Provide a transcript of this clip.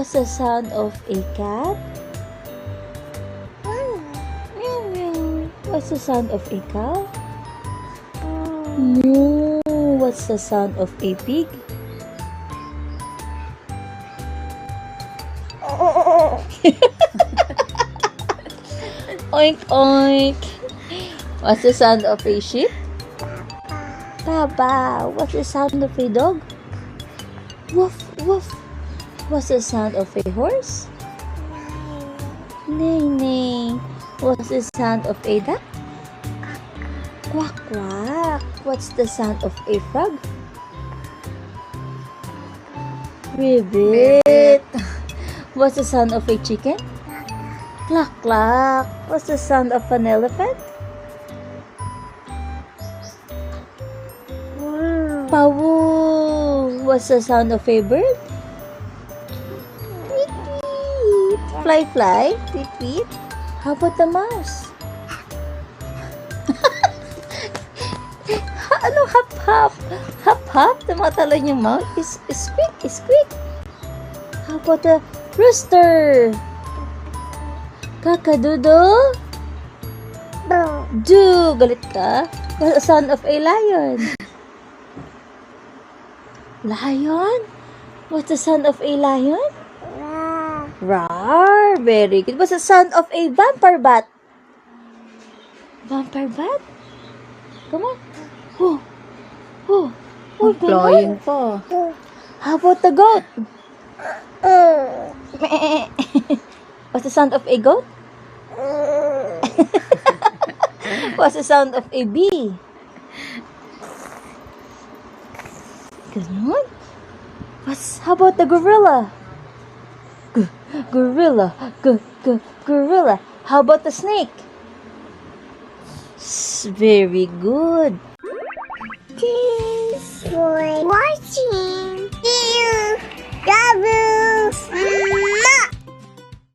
What's the sound of a cat? Meow, meow. What's the sound of a cow? Moo. What's the sound of a pig? Oink, oink. What's the sound of a sheep? Baba. What's the sound of a dog? Woof, woof. What's the sound of a horse? Neigh, neigh. What's the sound of a duck? Quack, quack. What's the sound of a frog? Ribbit. What's the sound of a chicken? Cluck, cluck. What's the sound of an elephant? Pawoo. What's the sound of a bird? Tweet, tweet. Fly, fly. Tweet, tweet. How about the mouse? Ano, hop, hop. Hop, hop. Tumatalon yung mouse. Squeak, squeak. How about the rooster? Kakadoodle? Do. Galit ka? What's the sound of a lion? Lion? What's the sound of a lion? Roar. Very good. What's the sound of a vampire bat? Vampire bat? Come on. Oh. Oh. Oh, Flying pa. How about the goat? What's the sound of a goat? What's the sound of a bee? Ganon? How about the gorilla? Gorilla. Gorilla. How about the snake? Very good. Thanks for watching.